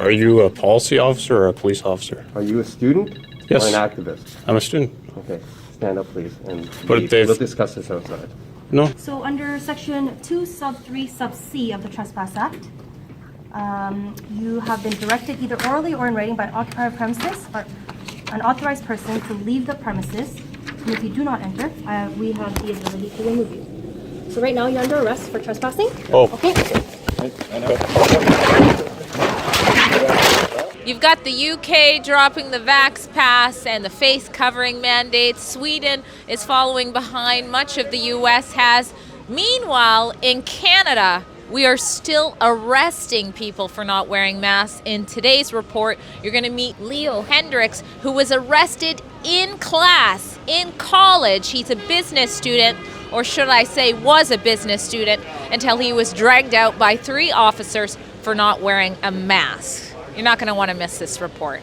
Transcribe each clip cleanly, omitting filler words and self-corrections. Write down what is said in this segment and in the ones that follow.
Are you a policy officer or a police officer? Are you a student Yes. or an activist? I'm a student. Okay, stand up, please, and But they've- we'll discuss this outside. No. So under section 2 sub 3 sub C of the Trespass Act, you have been directed either orally or in writing by an occupier of premises or an authorized person to leave the premises. And if you do not enter, we have the ability to remove you. So right now you're under arrest for trespassing. Oh. Okay. You've got the UK dropping the vax pass and the face covering mandates. Sweden is following behind. Much of the US has. Meanwhile, in Canada, we are still arresting people for not wearing masks. In today's report, you're going to meet Leo Hendricks, who was arrested in class, in college. He's a business student, or should I say was a business student, until he was dragged out by 3 officers for not wearing a mask. You're not going to want to miss this report.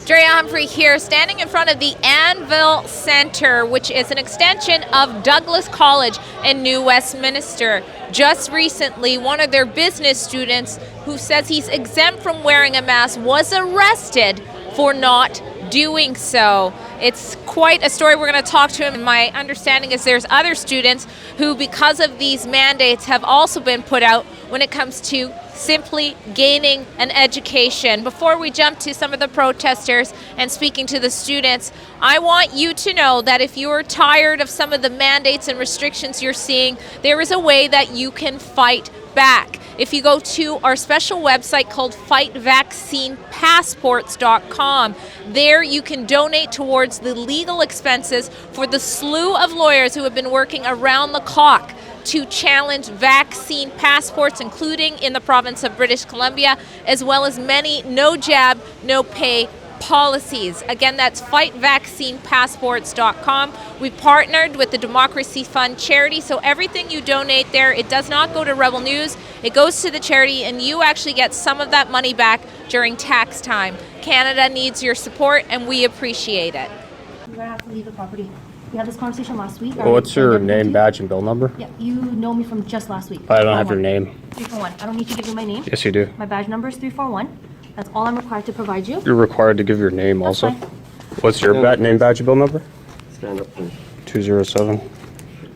Drea, Humphrey here, standing in front of the Anvil Center, which is an extension of Douglas College in New Westminster. Just recently, one of their business students, who says he's exempt from wearing a mask, was arrested for not doing so. It's quite a story. We're going to talk to him. My understanding is there's other students who, because of these mandates, have also been put out when it comes to simply gaining an education. Before we jump to some of the protesters and speaking to the students, I want you to know that if you're tired of some of the mandates and restrictions you're seeing, there is a way that you can fight back. If you go to our special website called fightvaccinepassports.com, there you can donate towards the legal expenses for the slew of lawyers who have been working around the clock to challenge vaccine passports, including in the province of British Columbia, as well as many no jab, no pay policies. Again, that's fightvaccinepassports.com. We partnered with the Democracy Fund charity, so everything you donate there, it does not go to Rebel News. It goes to the charity, and you actually get some of that money back during tax time. Canada needs your support, and we appreciate it. You're going to have to leave the property. We had this conversation last week. Well, what's your name, badge, and bill number? Yeah, you know me from just last week. I don't have your name. 341. I don't need to give you my name. Yes, you do. My badge number is 341. That's all I'm required to provide you. You're required to give your name That's also. fine. What's your name, badge, and bill number? Stand up, please. 207.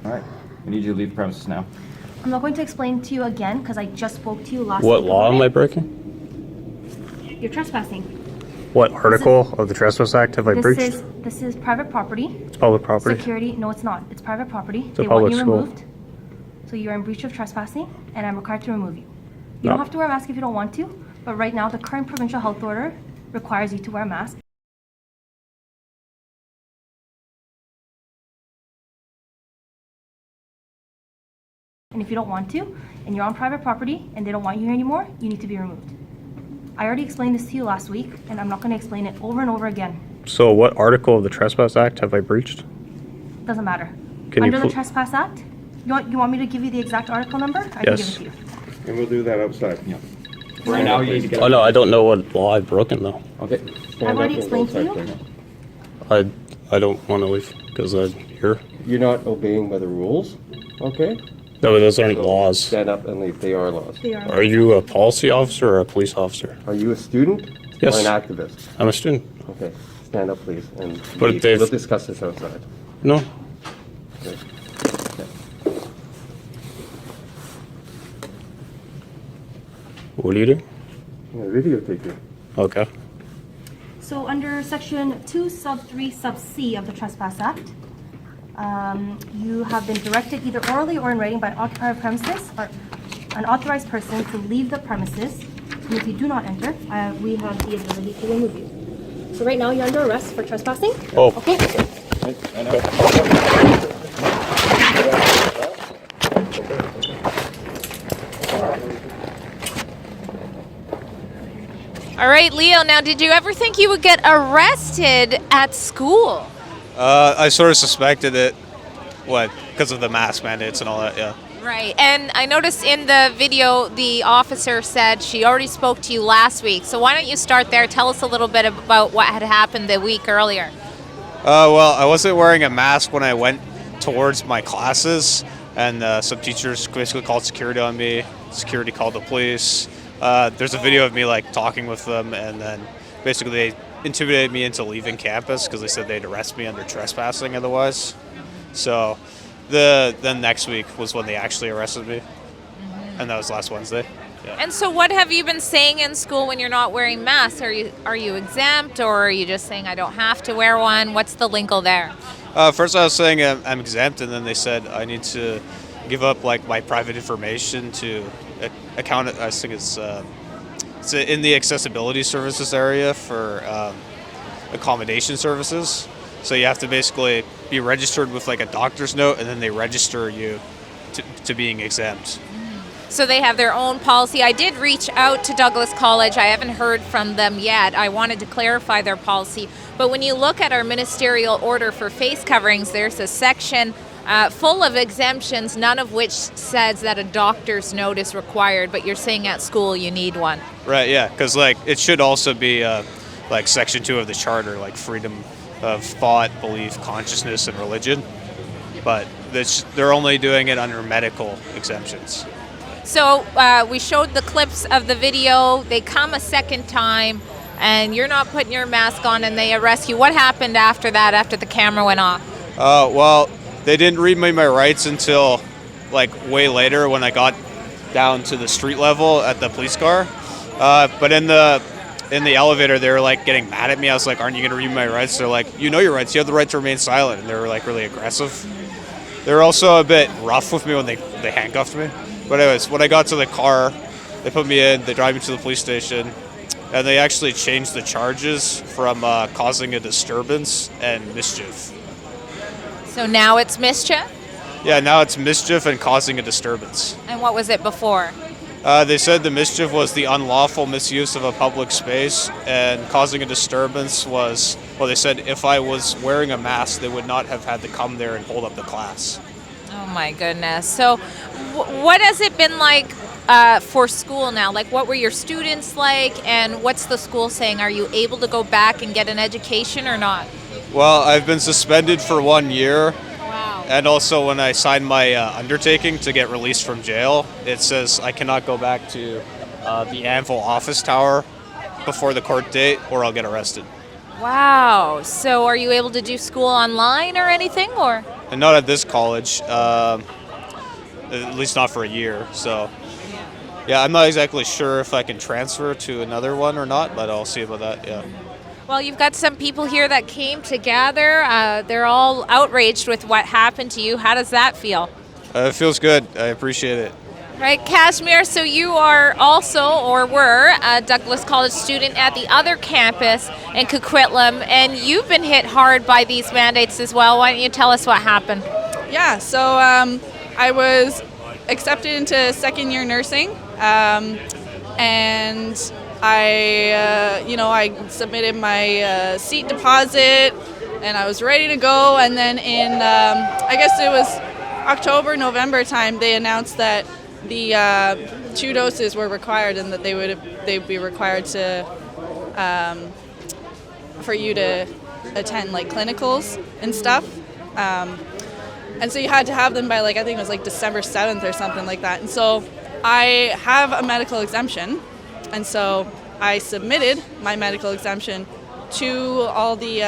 All right. I need you to leave the premises now. I'm not going to explain to you again because I just spoke to you last What week. law am I breaking? You're trespassing. What article of the Trespass Act have I breached? This is private property. It's public property. Security. No, it's not. It's private property. It's a public want you school. removed. So you're in breach of trespassing, and I'm required to remove you. You No. don't have to wear a mask if you don't want to, but right now the current provincial health order requires you to wear a mask. And if you don't want to, and you're on private property, and they don't want you here anymore, you need to be removed. I already explained this to you last week, and I'm not going to explain it over and over again. So what article of the Trespass Act have I breached? Doesn't matter. Can you Under the pl- Trespass Act, you want me to give you the exact article number? I Yes. can give it to you. And we'll do that outside. Yeah. Right now, you need to get Oh no, I don't know what law I've broken though. Okay. Stand I've already up and go explained to outside, you. please. I don't want to leave because I'm here. You're not obeying by the rules, okay? No, but those aren't So laws. Stand up and leave. They are laws. They are. Are you a policy officer or a police officer? Are you a student Yes. or an activist? I'm a student. Okay, stand up, please, and But they've- we'll discuss this outside. No. Okay. What do you do? I'm gonna videotape you. Okay. So under section 2 sub 3 sub C of the Trespass Act, you have been directed either orally or in writing by an occupier of premises or an authorized person to leave the premises. And if you do not enter, we have the ability to remove you. So right now you're under arrest for trespassing. Oh. Okay. All right, Leo, now did you ever think you would get arrested at school? I sort of suspected it, because of the mask mandates and all that, yeah. Right, and I noticed in the video the officer said she already spoke to you last week. So why don't you start there? Tell us a little bit about what had happened the week earlier. Well, I wasn't wearing a mask when I went towards my classes, and some teachers basically called security on me, security called the police. There's a video of me like talking with them, and then basically they intimidated me into leaving campus because they said they'd arrest me under trespassing otherwise. So then next week was when they actually arrested me, and that was last Wednesday. Yeah. And so what have you been saying in school when you're not wearing masks? Are you exempt, or are you just saying I don't have to wear one? What's the lingo there? First I was saying I'm exempt, and then they said I need to give up like my private information to account. I think it's in the accessibility services area for accommodation services. So you have to basically be registered with like a doctor's note, and then they register you to being exempt. So they have their own policy. I did reach out to Douglas College. I haven't heard from them yet. I wanted to clarify their policy. But when you look at our ministerial order for face coverings, there's a section full of exemptions, none of which says that a doctor's note is required. But you're saying at school you need one. Right, yeah, because like it should also be like Section 2 of the Charter, like freedom of thought, belief, consciousness, and religion. But they're only doing it under medical exemptions. So we showed the clips of the video. They come a second time, and you're not putting your mask on, and they arrest you. What happened after that, after the camera went off? Well, they didn't read me my rights until like way later when I got down to the street level at the police car. But in the elevator, they were like getting mad at me. I was like, "Aren't you going to read my rights?" They're like, "You know your rights. You have the right to remain silent." And they were like really aggressive. They were also a bit rough with me when they handcuffed me. But anyways, when I got to the car, they put me in, they drive me to the police station, and they actually changed the charges from causing a disturbance and mischief. So now it's mischief? Yeah, now it's mischief and causing a disturbance. And what was it before? They said the mischief was the unlawful misuse of a public space, and causing a disturbance was, well, they said if I was wearing a mask, they would not have had to come there and hold up the class. Oh my goodness. So what has it been like for school now? Like, what were your students like, and what's the school saying? Are you able to go back and get an education or not? Well, I've been suspended for 1 year. Wow. And also when I signed my undertaking to get released from jail, it says I cannot go back to the Anvil office tower before the court date or I'll get arrested. Wow. So are you able to do school online or anything, or? And not at this college, at least not for a year. So, yeah, I'm not exactly sure if I can transfer to another one or not, but I'll see about that, yeah. Well, you've got some people here that came to gather. They're all outraged with what happened to you. How does that feel? It feels good. I appreciate it. Right, Kashmir, so you are also, or were, a Douglas College student at the other campus in Coquitlam, and you've been hit hard by these mandates as well. Why don't you tell us what happened? Yeah, so I was accepted into second year nursing, and I submitted my seat deposit, and I was ready to go, and then in, I guess it was October, November time, they announced that the 2 doses were required, and that they'd be required to for you to attend like clinicals and stuff, and so you had to have them by like I think it was like December 7th or something like that. And so I have a medical exemption, and so I submitted my medical exemption to all the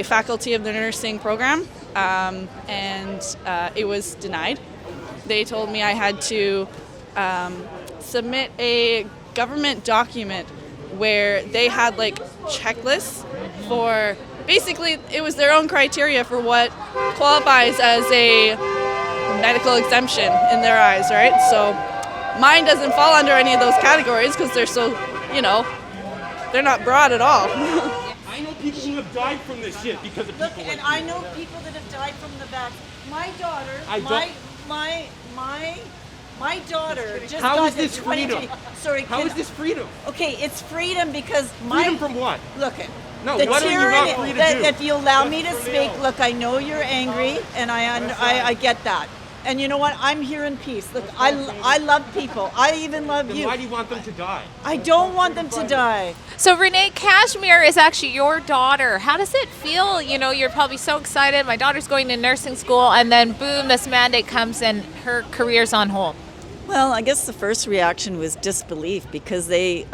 faculty of the nursing program, and it was denied. They told me I had to submit a government document where they had like checklists for, basically it was their own criteria for what qualifies as a medical exemption in their eyes, right? So mine doesn't fall under any of those categories because they're so, they're not broad at all. I know people who have died from this shit because of people And I know people that have died from the vaccine. My daughter, my daughter just How got is this the freedom? Sorry, How is this freedom? Okay, it's freedom because Freedom from what? Look it. No, the what are you not tyranny- free to that- do? If you allow me to speak, look, I know you're angry, and I get that. And you know what? I'm here in peace. Look, I love people. I even love Then you. why do you want them to die? I don't want them to die. So Renee, Kashmir is actually your daughter. How does it feel? You're probably so excited. My daughter's going to nursing school, and then boom, this mandate comes and her career's on hold. Well, I guess the first reaction was disbelief because they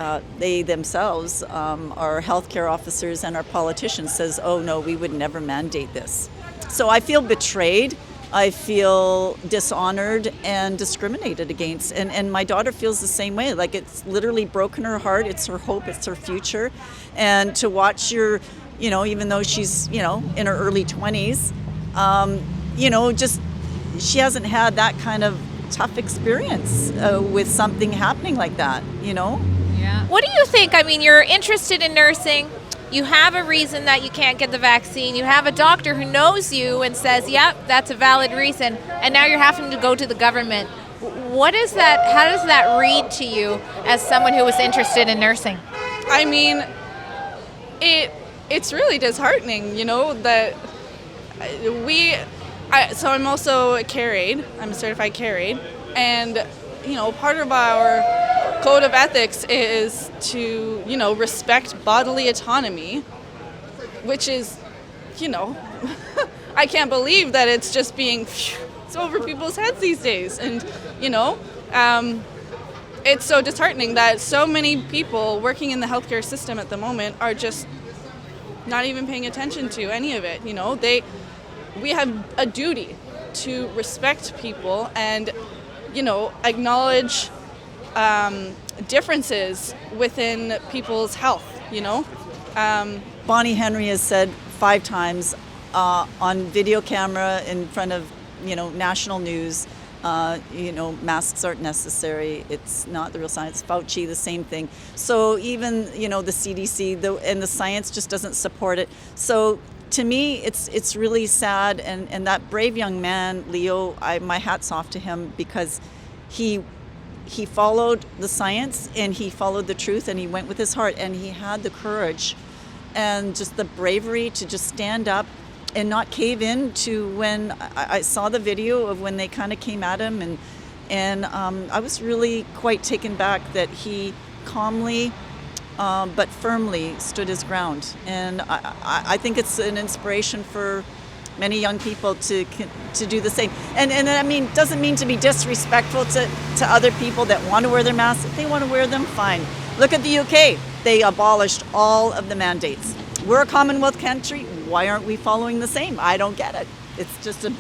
themselves, our healthcare officers and our politicians, says, "Oh no, we would never mandate this." So I feel betrayed. I feel dishonored and discriminated against, and my daughter feels the same way. Like, it's literally broken her heart. It's her hope. It's her future, and to watch your, even though she's in her early 20s, just she hasn't had that kind of tough experience with something happening like that, Yeah. What do you think? I mean, you're interested in nursing. You have a reason that you can't get the vaccine. You have a doctor who knows you and says, yep, that's a valid reason. And now you're having to go to the government. What is that? How does that read to you as someone who was interested in nursing? I mean, it's really disheartening, that so I'm also a care aide. I'm a certified care aide. And, part of our code of ethics is to, respect bodily autonomy, which is, I can't believe that it's just it's over people's heads these days. And, it's so disheartening that so many people working in the healthcare system at the moment are just not even paying attention to any of it. We have a duty to respect people and, acknowledge differences within people's health, Bonnie Henry has said 5 times on video camera in front of, national news, masks aren't necessary. It's not the real science. Fauci, the same thing. So even, the CDC and the science just doesn't support it. So to me, it's really sad. And that brave young man, Leo, my hat's off to him because he followed the science and he followed the truth and he went with his heart and he had the courage and just the bravery to just stand up and not cave in to when I saw the video of when they kind of came at him and I was really quite taken back that he calmly but firmly stood his ground. And I think it's an inspiration for many young people to do the same. And I mean, doesn't mean to be disrespectful to other people that want to wear their masks. If they want to wear them, fine. Look at the UK. They abolished all of the mandates. We're a Commonwealth country. Why aren't we following the same? I don't get it. It's just a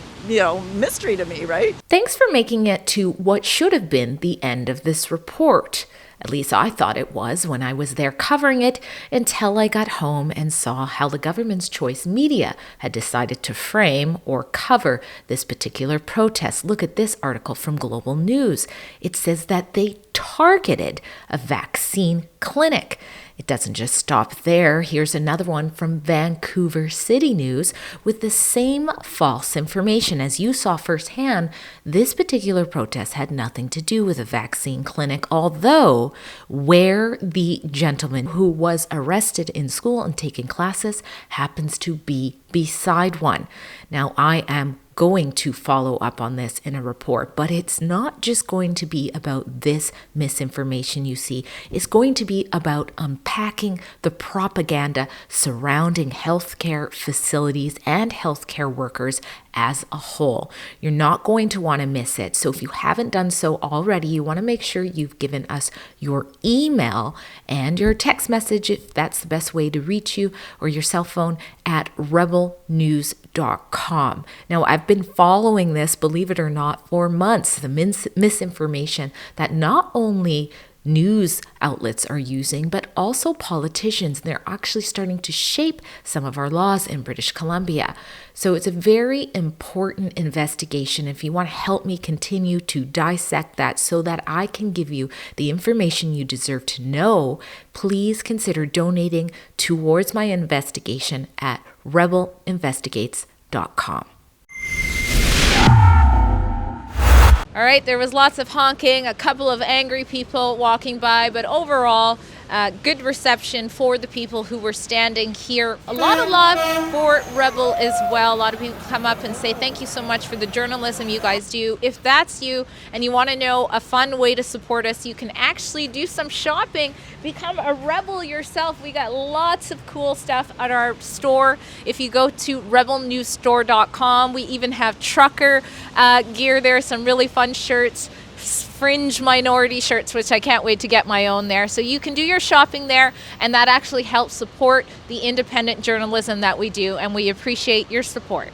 mystery to me, right? Thanks for making it to what should have been the end of this report. At least I thought it was when I was there covering it until I got home and saw how the government's choice media had decided to frame or cover this particular protest. Look at this article from Global News. It says that they targeted a vaccine clinic. It doesn't just stop there. Here's another one from Vancouver City News with the same false information. As you saw firsthand, this particular protest had nothing to do with a vaccine clinic, although where the gentleman who was arrested in school and taking classes happens to be beside one. Now, I am going to follow up on this in a report, but it's not just going to be about this misinformation you see. It's going to be about unpacking the propaganda surrounding healthcare facilities and healthcare workers as a whole. You're not going to want to miss it. So if you haven't done so already, you want to make sure you've given us your email and your text message, if that's the best way to reach you, or your cell phone at rebelnews.com. Now, I've been following this, believe it or not, for months, the misinformation that not only news outlets are using, but also politicians. They're actually starting to shape some of our laws in British Columbia. So it's a very important investigation. If you want to help me continue to dissect that so that I can give you the information you deserve to know, please consider donating towards my investigation at rebelinvestigates.com. All right, there was lots of honking, a couple of angry people walking by, but overall, good reception for the people who were standing here. A lot of love for Rebel as well. A lot of people come up and say, thank you so much for the journalism you guys do. If that's you and you want to know a fun way to support us, you can actually do some shopping. Become a Rebel yourself. We got lots of cool stuff at our store. If you go to rebelnewsstore.com, we even have trucker gear there, some really fun shirts, fringe minority shirts, which I can't wait to get my own there. So you can do your shopping there, and that actually helps support the independent journalism that we do, and we appreciate your support.